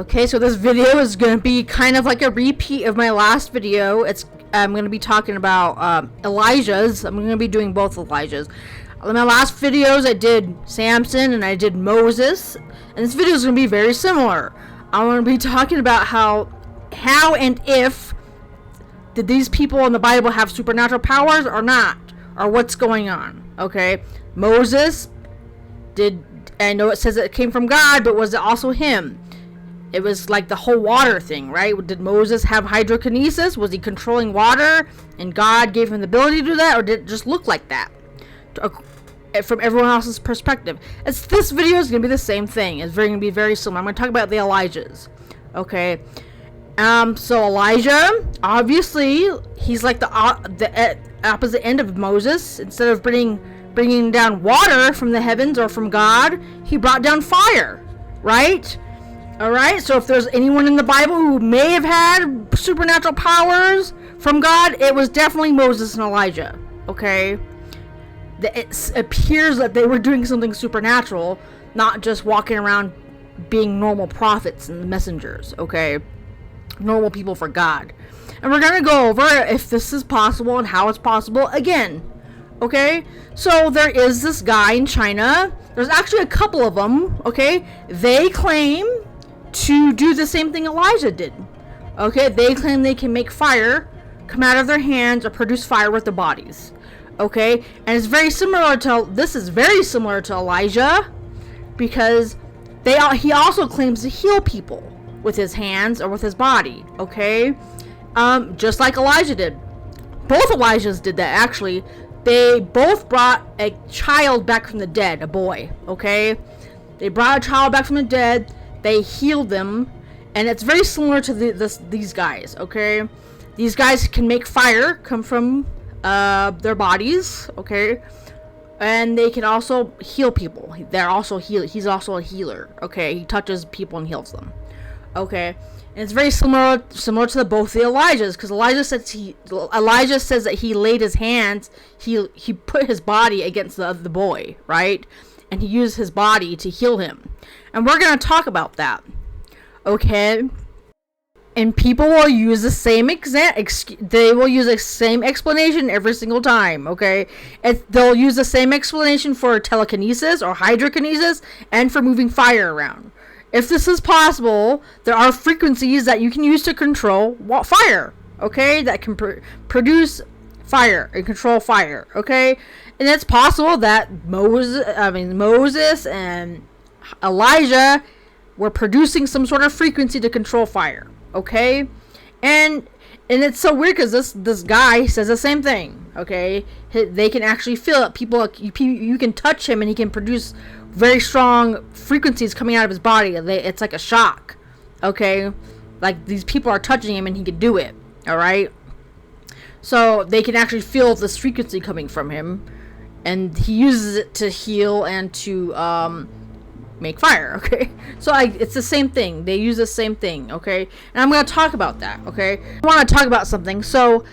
Okay, so this video is going to be kind of like a repeat of my last video. I'm going to be talking about Elijah's. I'm going to be doing both Elijah's. In my last videos, I did Samson and I did Moses. And this video is going to be very similar. I'm going to be talking about how and if did these people in the Bible have supernatural powers or not? Or what's going on? Okay, Moses I know it says it came from God, but was it also him? It was like the whole water thing, right? Did Moses have hydrokinesis? Was he controlling water and God gave him the ability to do that? Or did it just look like that? From everyone else's perspective. This video is going to be the same thing. It's going to be very similar. I'm going to talk about the Elijahs. Okay. So Elijah, obviously, he's like the opposite end of Moses. Instead of bringing down water from the heavens or from God, he brought down fire, right? Alright, so if there's anyone in the Bible who may have had supernatural powers from God, it was definitely Moses and Elijah, okay? It appears that they were doing something supernatural, not just walking around being normal prophets and messengers, okay? Normal people for God. And we're gonna go over if this is possible and how it's possible again, okay? So there is this guy in China. There's actually a couple of them, okay? They claim to do the same thing Elijah did. Okay, they claim they can make fire come out of their hands or produce fire with their bodies. Okay, and it's very similar to Elijah, because he also claims to heal people with his hands or with his body. Okay, just like Elijah did. Both Elijahs did that, actually. They both brought a child back from the dead, a boy. Okay, they brought a child back from the dead. They healed them, and it's very similar to these guys, okay? These guys can make fire come from their bodies, okay? And they can also heal people. He's also a healer, okay? He touches people and heals them, okay? And it's very similar to both the Elijahs, because Elijah says that he laid his hands, he put his body against the boy, right? And he used his body to heal him. And we're going to talk about that. Okay? And people will use the same they will use the same explanation every single time, okay? They'll use the same explanation for telekinesis or hydrokinesis and for moving fire around. If this is possible, there are frequencies that you can use to control fire, okay? That can produce fire and control fire, okay? And it's possible that Moses and Elijah were producing some sort of frequency to control fire, okay? And it's so weird because this guy says the same thing, okay? They can actually feel it. You can touch him and he can produce very strong frequencies coming out of his body. It's like a shock, okay? Like these people are touching him and he can do it, all right? So they can actually feel this frequency coming from him, and he uses it to heal and to make fire, okay? So it's the same thing. They use the same thing, okay? And I'm going to talk about that, okay? I want to talk about something. So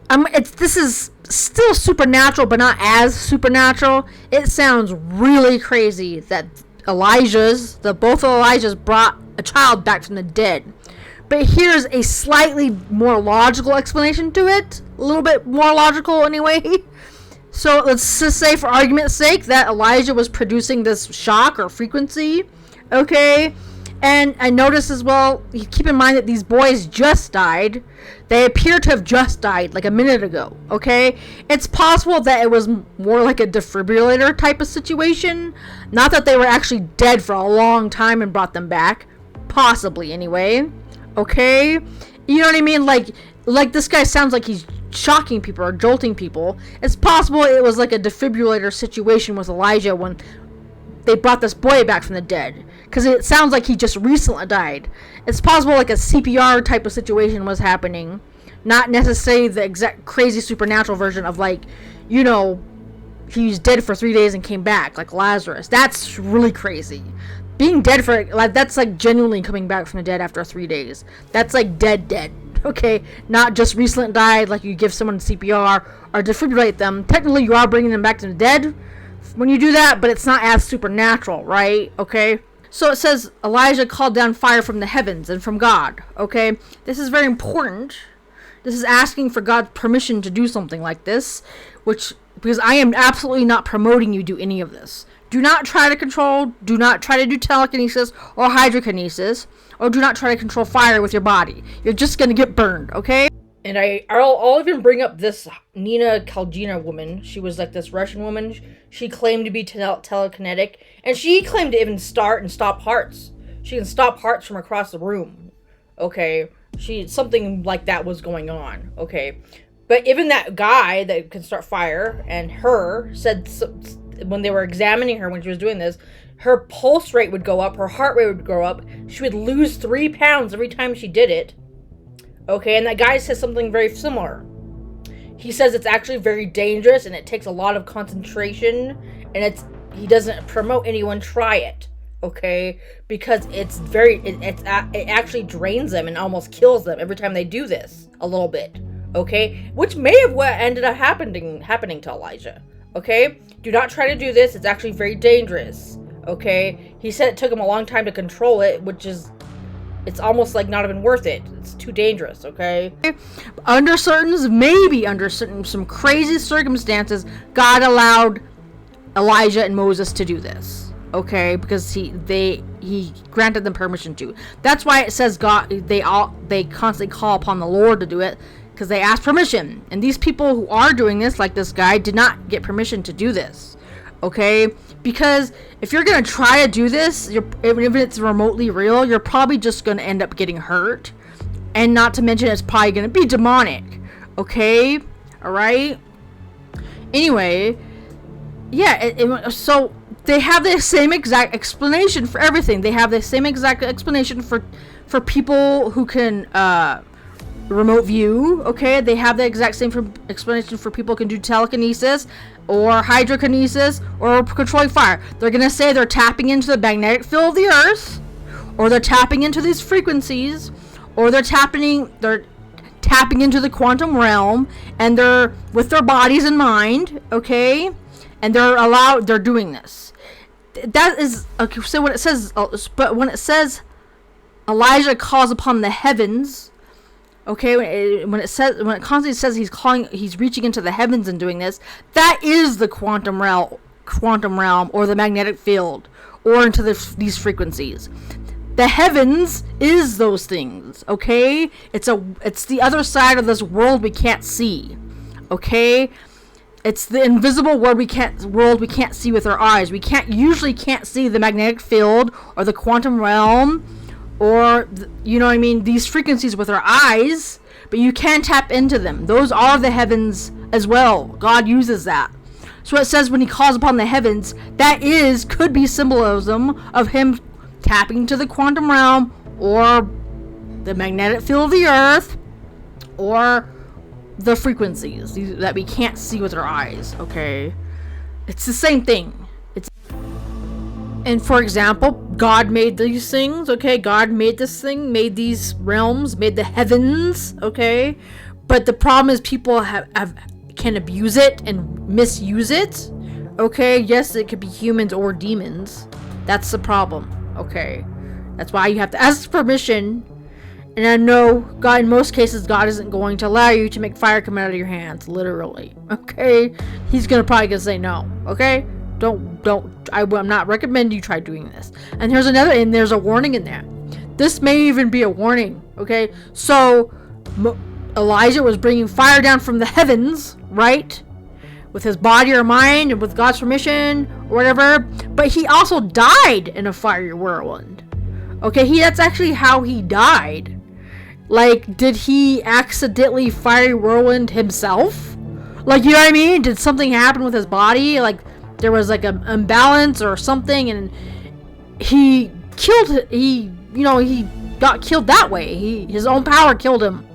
this is still supernatural, but not as supernatural. It sounds really crazy that both Elijahs brought a child back from the dead. But here's a slightly more logical explanation to it. A little bit more logical anyway. So let's just say, for argument's sake, that Elijah was producing this shock or frequency. Okay? And I noticed as well, keep in mind that these boys just died. They appear to have just died like a minute ago. Okay? It's possible that it was more like a defibrillator type of situation. Not that they were actually dead for a long time and brought them back. Possibly, anyway. Okay? You know what I mean? Like this guy sounds like he's shocking people or jolting people. It's possible it was like a defibrillator situation with Elijah when they brought this boy back from the dead, because it sounds like he just recently died. It's possible like a CPR type of situation was happening, not necessarily the exact crazy supernatural version of, like, you know, he was dead for 3 days and came back like Lazarus. That's really crazy. Being dead for, like, that's like genuinely coming back from the dead after 3 days. That's like dead. Okay, not just recently died, like you give someone CPR or defibrillate them. Technically, you are bringing them back to the dead when you do that, but it's not as supernatural, right? Okay, So it says Elijah called down fire from the heavens and from God. Okay, this is very important. This is asking for God's permission to do something like this, because I am absolutely not promoting you do any of this. Do not try to control, do not try to do telekinesis or hydrokinesis, or do not try to control fire with your body. You're just going to get burned, okay? And I'll even bring up this Nina Kalgina woman. She was like this Russian woman. She claimed to be telekinetic, and she claimed to even start and stop hearts. She can stop hearts from across the room, okay? Something like that was going on, okay? But even that guy that can start fire and her said when they were examining her when she was doing this, her pulse rate would go up, her heart rate would go up. She would lose 3 pounds every time she did it. Okay, and that guy says something very similar. He says it's actually very dangerous and it takes a lot of concentration, and he doesn't promote anyone try it. Okay, because it actually drains them and almost kills them every time they do this a little bit. Okay, which may have what ended up happening to Elijah. Okay, do not try to do this. It's actually very dangerous. Okay, he said it took him a long time to control it, it's almost like not even worth it. It's too dangerous, okay? Under some crazy circumstances, God allowed Elijah and Moses to do this, okay? Because he granted them permission to. That's why it says they constantly call upon the Lord to do it, because they asked permission. And these people who are doing this, like this guy, did not get permission to do this, okay? Because if you're going to try to do this, even if it's remotely real, you're probably just going to end up getting hurt. And not to mention, it's probably going to be demonic. Okay? Alright? Anyway, yeah, so they have the same exact explanation for everything. They have the same exact explanation for people who can remote view. Okay? They have the exact same explanation for people who can do telekinesis, or hydrokinesis, or controlling fire. They're going to say they're tapping into the magnetic field of the earth, or they're tapping into these frequencies, or they're tapping into the quantum realm, and they're with their bodies in mind, okay? And they're doing this. That is, okay, so when it says Elijah calls upon the heavens, okay, when it constantly says he's reaching into the heavens and doing this, that is the quantum realm, or the magnetic field, or into these frequencies. The heavens is those things, okay? It's the other side of this world we can't see, okay? It's the invisible world we can't see with our eyes. We usually can't see the magnetic field or the quantum realm, or, you know what I mean, these frequencies with our eyes, but you can tap into them. Those are the heavens as well. God uses that. So it says when he calls upon the heavens, that could be symbolism of him tapping to the quantum realm, or the magnetic field of the earth, or the frequencies that we can't see with our eyes, okay? It's the same thing. And for example, God made these things, okay? God made this thing, made these realms, made the heavens, okay? But the problem is people can abuse it and misuse it, okay? Yes, it could be humans or demons. That's the problem, okay? That's why you have to ask permission. And I know, God, in most cases, God isn't going to allow you to make fire come out of your hands, literally, okay? He's probably gonna say no, okay? I'm not recommending you try doing this. And there's a warning in there. This may even be a warning, okay? So, Elijah was bringing fire down from the heavens, right? With his body or mind, and with God's permission, or whatever. But he also died in a fiery whirlwind. Okay, that's actually how he died. Like, did he accidentally fiery whirlwind himself? Like, you know what I mean? Did something happen with his body? Like, there was like an imbalance or something, and he got killed that way. His own power killed him.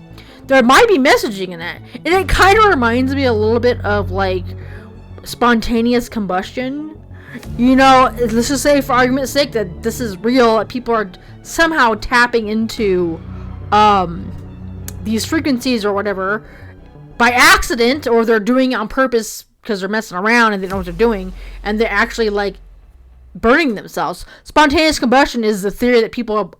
There might be messaging in that. And it kind of reminds me a little bit of like spontaneous combustion. You know, let's just say for argument's sake that this is real, that people are somehow tapping into these frequencies or whatever by accident, or they're doing it on purpose because they're messing around and they know what they're doing, and they're actually like burning themselves. Spontaneous combustion is the theory that people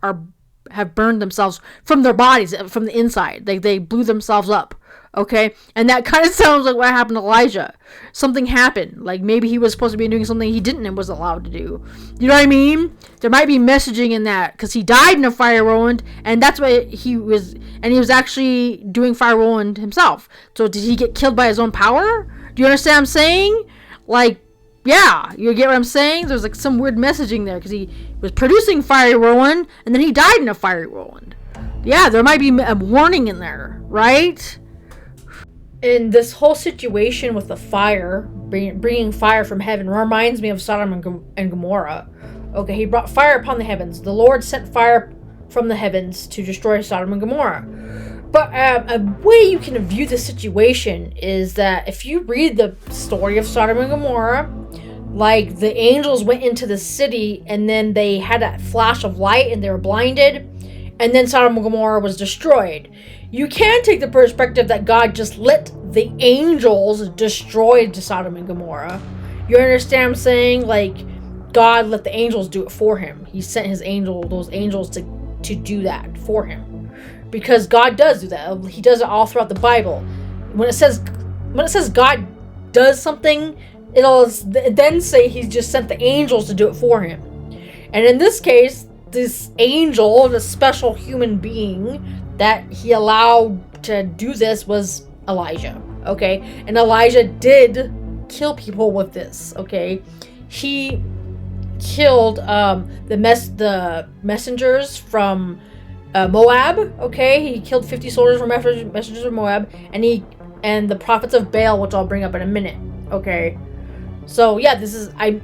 have burned themselves from their bodies, from the inside. They blew themselves up. Okay, and that kind of sounds like what happened to Elijah. Something happened. Like maybe he was supposed to be doing something he didn't and was allowed to do. You know what I mean? There might be messaging in that, because he died in a fire whirlwind, and that's what he was. And he was actually doing fire whirlwind himself. So did he get killed by his own power? Do you understand what I'm saying? Like, yeah, you get what I'm saying? There's like some weird messaging there, because he was producing fire whirlwind, and then he died in a fire whirlwind. Yeah, there might be a warning in there, right? And this whole situation with the fire, bringing fire from heaven, reminds me of Sodom and Gomorrah. Okay, he brought fire upon the heavens. The Lord sent fire from the heavens to destroy Sodom and Gomorrah. But a way you can view the situation is that if you read the story of Sodom and Gomorrah, like the angels went into the city and then they had that flash of light and they were blinded, and then Sodom and Gomorrah was destroyed. You can take the perspective that God just let the angels destroy Sodom and Gomorrah. You understand what I'm saying? Like, God let the angels do it for him. He sent those angels to do that for him. Because God does do that. He does it all throughout the Bible. When it says God does something, it'll then say he just sent the angels to do it for him. And in this case, this angel, this special human being that he allowed to do this, was Elijah. Okay, and Elijah did kill people with this. Okay, he killed the messengers from Moab. Okay, he killed 50 soldiers from messengers of Moab, and the prophets of Baal, which I'll bring up in a minute. Okay, so yeah, I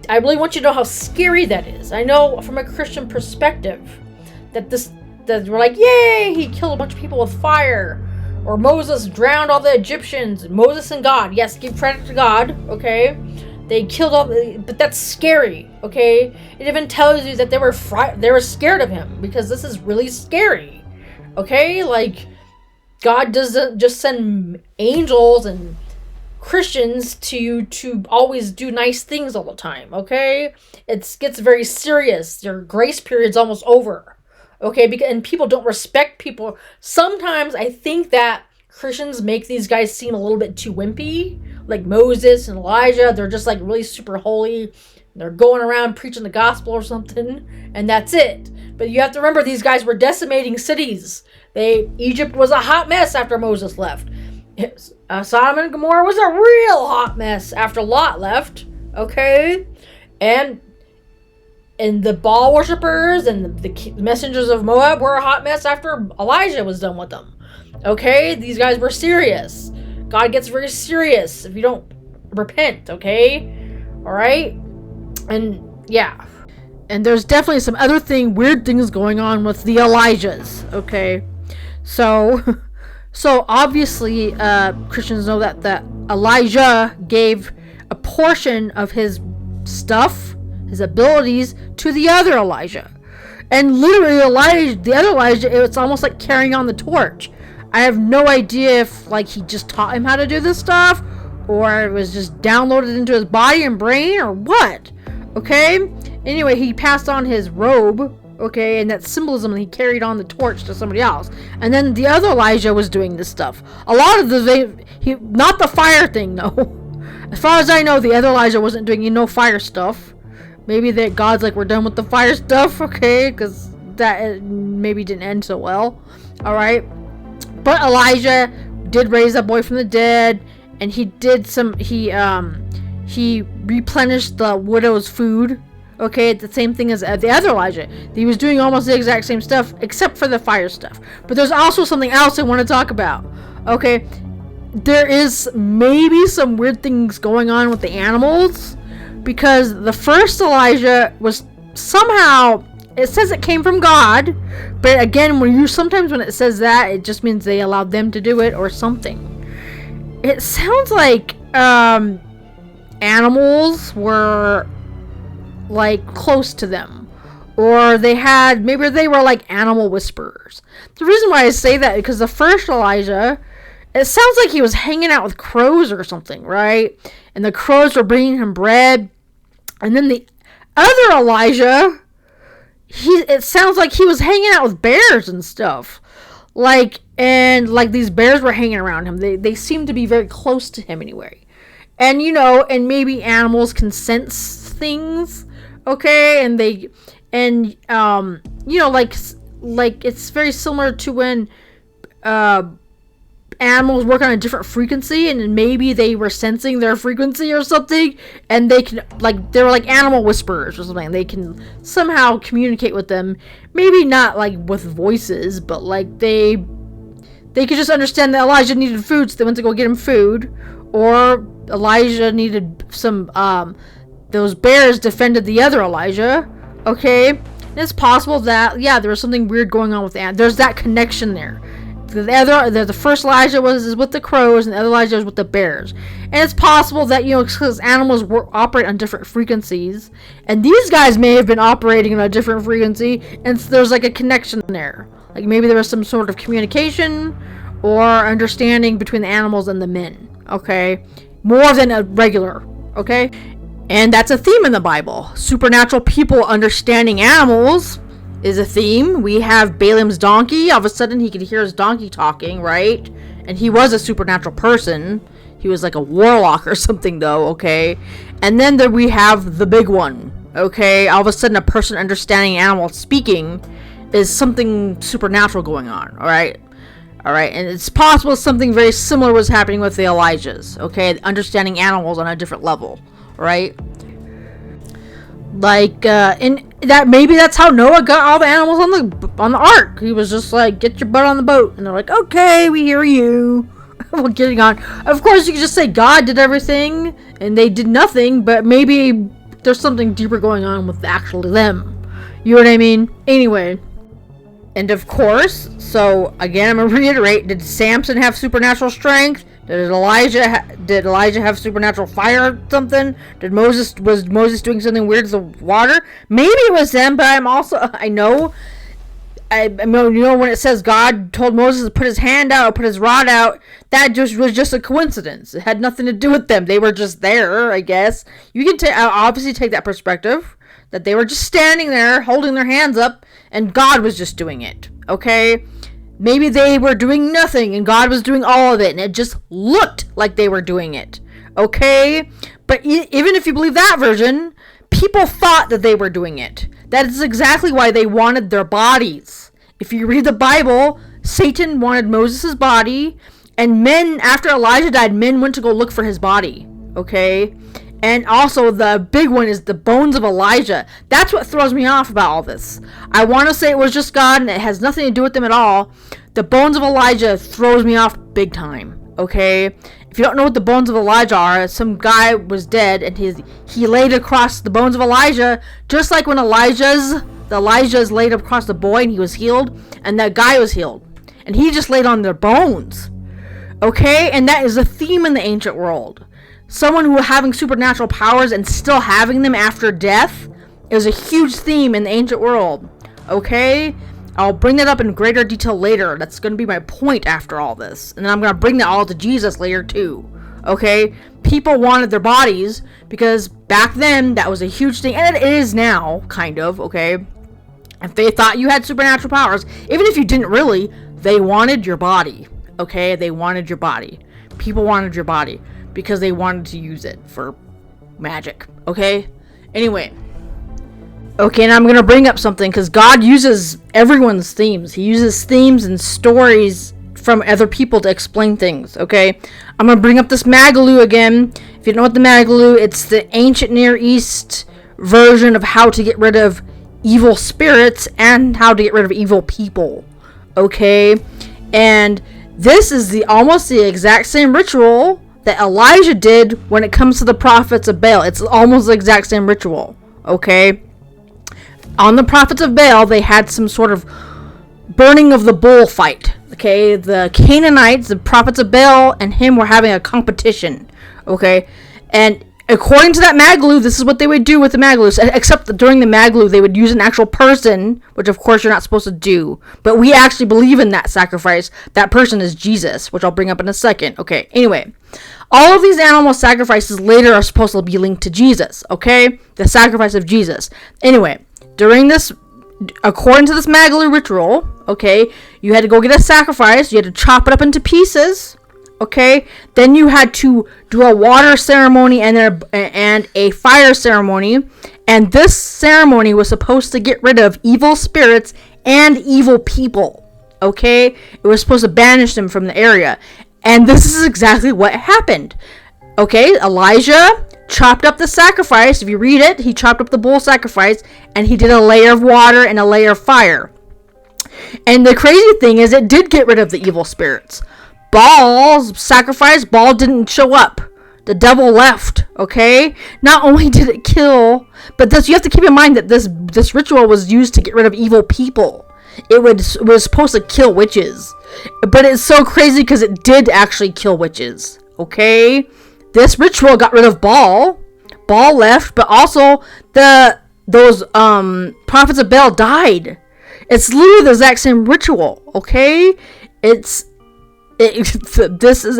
really want you to know how scary that is. I know from a Christian perspective that we're like, yay, he killed a bunch of people with fire, or Moses drowned all the Egyptians. Moses and God, yes, give credit to God. Okay, they killed but that's scary. Okay, it even tells you that they were scared of him, because this is really scary. Okay, like, God doesn't just send angels and Christians to always do nice things all the time. Okay, it gets very serious. Your grace period's almost over. Okay, and people don't respect people. Sometimes I think that Christians make these guys seem a little bit too wimpy, like Moses and Elijah. They're just like really super holy. They're going around preaching the gospel or something, and that's it. But you have to remember, these guys were decimating cities. Egypt was a hot mess after Moses left. Sodom and Gomorrah was a real hot mess after Lot left. Okay, and the Baal worshippers and the messengers of Moab were a hot mess after Elijah was done with them. Okay? These guys were serious. God gets very serious if you don't repent, okay? Alright? And, yeah. And there's definitely some other weird things going on with the Elijahs, okay? So obviously, Christians know that Elijah gave a portion of his stuff, his abilities, to the other Elijah. And literally, the other Elijah, it's almost like carrying on the torch. I have no idea if, like, he just taught him how to do this stuff, or it was just downloaded into his body and brain, or what. Okay? Anyway, he passed on his robe, okay, and that symbolism, he carried on the torch to somebody else. And then the other Elijah was doing this stuff. A lot of not the fire thing, though. As far as I know, the other Elijah wasn't doing, fire stuff. Maybe that God's like, we're done with the fire stuff, okay? Because that maybe didn't end so well. Alright? But Elijah did raise that boy from the dead. And he did he replenished the widow's food. Okay? The same thing as the other Elijah. He was doing almost the exact same stuff, except for the fire stuff. But there's also something else I want to talk about. Okay? There is maybe some weird things going on with the animals. Because the first Elijah was somehow, it says it came from God, but again, sometimes when it says that, it just means they allowed them to do it or something. It sounds like animals were like close to them, or maybe they were like animal whisperers. The reason why I say that is because the first Elijah, it sounds like he was hanging out with crows or something, right? And the crows were bringing him bread. And then the other Elijah, it sounds like he was hanging out with bears and stuff. And these bears were hanging around him. They seem to be very close to him anyway. And, and maybe animals can sense things, okay? And it's very similar to when animals work on a different frequency, and maybe they were sensing their frequency or something, and they can, they were like animal whisperers or something. They can somehow communicate with them. Maybe not with voices, but they could just understand that Elijah needed food, so they went to go get him food. Or Elijah needed some, those bears defended the other Elijah, okay? And it's possible that, there was something weird going on with there's that connection there. The first Elijah was with the crows, and the other Elijah was with the bears. And it's possible that, because animals operate on different frequencies, and these guys may have been operating on a different frequency, and so there's a connection there. Maybe there was some sort of communication or understanding between the animals and the men, okay? More than a regular, okay? And that's a theme in the Bible. Supernatural people understanding animals is a theme. We have Balaam's donkey. All of a sudden, he could hear his donkey talking, right? And he was a supernatural person. He was like a warlock or something, though, okay? And then we have the big one, okay? All of a sudden, a person understanding animal speaking is something supernatural going on, all right? All right, and it's possible something very similar was happening with the Elijahs, okay? Understanding animals on a different level, right? And that maybe that's how Noah got all the animals on the ark. He was just like, "Get your butt on the boat," and they're like, "Okay, we hear you." We're getting on. Of course, you could just say God did everything and they did nothing, but maybe there's something deeper going on with actually them. You know what I mean? Anyway. And of course, so again, I'm gonna reiterate: did Samson have supernatural strength? Did Elijah have supernatural fire or something? Was Moses doing something weird to the water? Maybe it was them, but I know when it says God told Moses to put his hand out, put his rod out, that was just a coincidence. It had nothing to do with them. They were just there, I guess. You can obviously take that perspective, that they were just standing there holding their hands up and God was just doing it, okay? Maybe they were doing nothing and God was doing all of it, and it just looked like they were doing it, okay? But even if you believe that version, people thought that they were doing it. That is exactly why they wanted their bodies. If you read the Bible, Satan wanted Moses' body, and men, after Elijah died, men went to go look for his body, okay? And also, the big one is the bones of Elijah. That's what throws me off about all this. I want to say it was just God, and it has nothing to do with them at all. The bones of Elijah throws me off big time, okay? If you don't know what the bones of Elijah are, some guy was dead, and he laid across the bones of Elijah, just like when the Elijahs laid across the boy, and he was healed, and that guy was healed. And he just laid on their bones, okay? And that is a theme in the ancient world. Someone who having supernatural powers and still having them after death is a huge theme in the ancient world, okay? I'll bring that up in greater detail later. That's going to be my point after all this. And then I'm going to bring that all to Jesus later too, okay? People wanted their bodies because back then that was a huge thing, and it is now, kind of, okay? If they thought you had supernatural powers, even if you didn't really, they wanted your body, okay? They wanted your body. People wanted your body because they wanted to use it for magic, okay? Anyway. Okay, and I'm going to bring up something, because God uses everyone's themes. He uses themes and stories from other people to explain things, okay? I'm going to bring up this Maqlu again. If you don't know what the Maqlu, it's the ancient Near East version of how to get rid of evil spirits and how to get rid of evil people, okay? And this is almost the exact same ritual that Elijah did when it comes to the prophets of Baal. It's almost the exact same ritual, okay? On the prophets of Baal, they had some sort of burning of the bull fight, okay? The Canaanites, the prophets of Baal, and him were having a competition, okay? And according to that Maqlu, this is what they would do with the Maqlu. Except that during the Maqlu, they would use an actual person, which of course you're not supposed to do. But we actually believe in that sacrifice. That person is Jesus, which I'll bring up in a second. Okay, anyway. All of these animal sacrifices later are supposed to be linked to Jesus, okay? The sacrifice of Jesus. Anyway, during this, according to this Maqlu ritual, okay, you had to go get a sacrifice. You had to chop it up into pieces, okay? Then you had to do a water ceremony and a fire ceremony. And this ceremony was supposed to get rid of evil spirits and evil people, okay? It was supposed to banish them from the area. And this is exactly what happened. Okay, Elijah chopped up the sacrifice. If you read it, he chopped up the bull sacrifice, and he did a layer of water and a layer of fire. And the crazy thing is, it did get rid of the evil spirits. Baal's sacrifice, Baal didn't show up. The devil left, okay? Not only did it kill, but you have to keep in mind that this ritual was used to get rid of evil people. It was supposed to kill witches. But it's so crazy because it did actually kill witches. Okay? This ritual got rid of Baal. Baal left, but also those prophets of Baal died. It's literally the exact same ritual. Okay? This is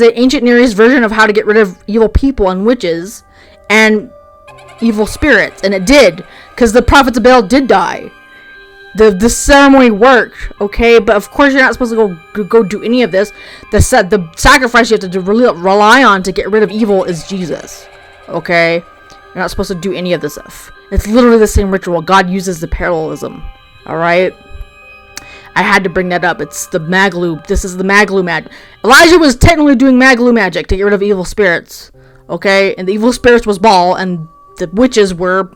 an ancient Near East version of how to get rid of evil people and witches and evil spirits, and it did, because the prophets of Baal did die. The ceremony worked, okay, but of course you're not supposed to go do any of this. The sacrifice you have to rely on to get rid of evil is Jesus, okay? You're not supposed to do any of this stuff. It's literally the same ritual. God uses the parallelism, all right? I had to bring that up. It's the Maqlu. This is the Maqlu magic. Elijah was technically doing Maqlu magic to get rid of evil spirits, okay? And the evil spirits was Baal, and the witches were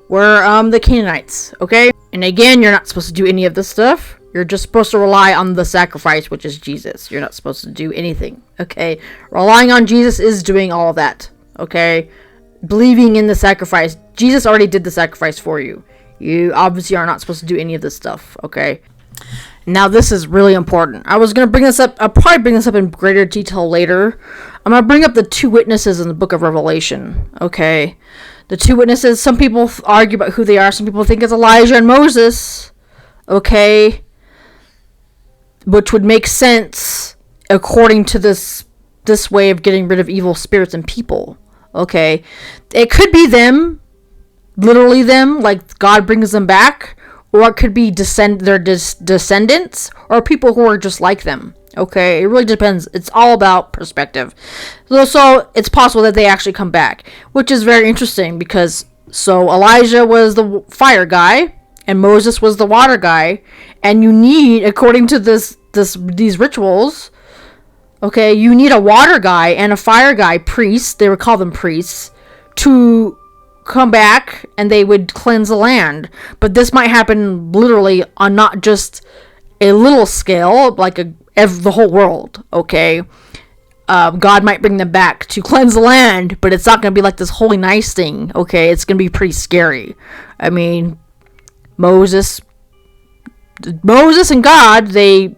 the Canaanites, okay? And again, you're not supposed to do any of this stuff. You're just supposed to rely on the sacrifice, which is Jesus. You're not supposed to do anything, okay? Relying on Jesus is doing all of that, okay? Believing in the sacrifice. Jesus already did the sacrifice for you. You obviously are not supposed to do any of this stuff, okay? Now, this is really important. I was going to bring this up. I'll probably bring this up in greater detail later. I'm going to bring up the two witnesses in the book of Revelation, okay? The two witnesses, some people argue about who they are. Some people think it's Elijah and Moses, okay? Which would make sense according to this way of getting rid of evil spirits and people, okay? It could be them, literally them, like God brings them back, or it could be their descendants, or people who are just like them. Okay, it really depends. It's all about perspective. So it's possible that they actually come back, which is very interesting because Elijah was the fire guy and Moses was the water guy, and you need, according to these rituals, okay, you need a water guy and a fire guy, priests. They would call them priests, to come back and they would cleanse the land. But this might happen literally on not just a little scale, like the whole world, okay? God might bring them back to cleanse the land, but it's not going to be like this holy nice thing, okay? It's going to be pretty scary. I mean, Moses and God, they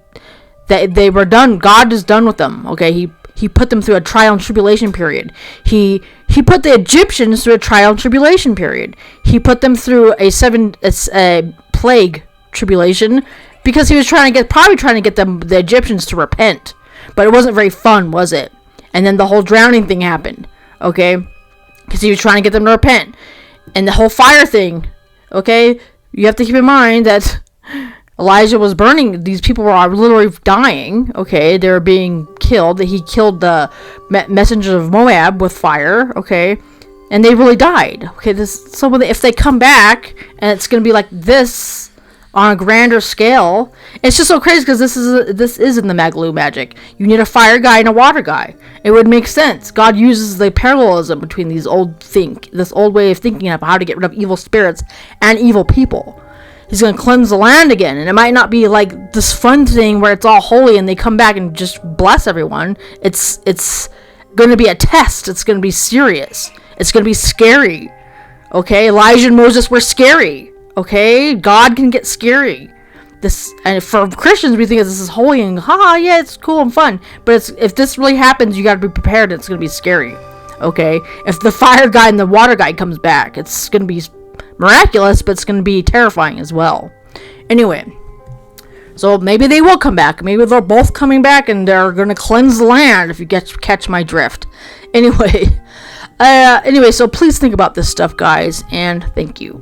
were done. God is done with them, okay? He put them through a trial and tribulation period. He put the Egyptians through a trial and tribulation period. He put them through a plague tribulation, because he was probably trying to get the Egyptians to repent. But it wasn't very fun, was it? And then the whole drowning thing happened, okay? Because he was trying to get them to repent. And the whole fire thing, okay? You have to keep in mind that Elijah was burning. These people were literally dying, okay? They were being killed. He killed the messengers of Moab with fire, okay? And they really died, okay? If they come back, and it's going to be like this on a grander scale. It's just so crazy because this is in the Maqlu magic. You need a fire guy and a water guy. It would make sense. God uses the parallelism between this old way of thinking of how to get rid of evil spirits and evil people. He's going to cleanse the land again, and it might not be like this fun thing where it's all holy and they come back and just bless everyone. It's going to be a test. It's going to be serious. It's going to be scary. Okay, Elijah and Moses were scary. Okay, God can get scary. And for Christians, we think this is holy and yeah, it's cool and fun. But if this really happens, you got to be prepared. It's going to be scary. Okay, if the fire guy and the water guy comes back, it's gonna be miraculous, but it's gonna be terrifying as well. Anyway, so maybe they will come back. Maybe they're both coming back and they're gonna cleanse the land, if you catch my drift. Anyway, so please think about this stuff, guys, and thank you.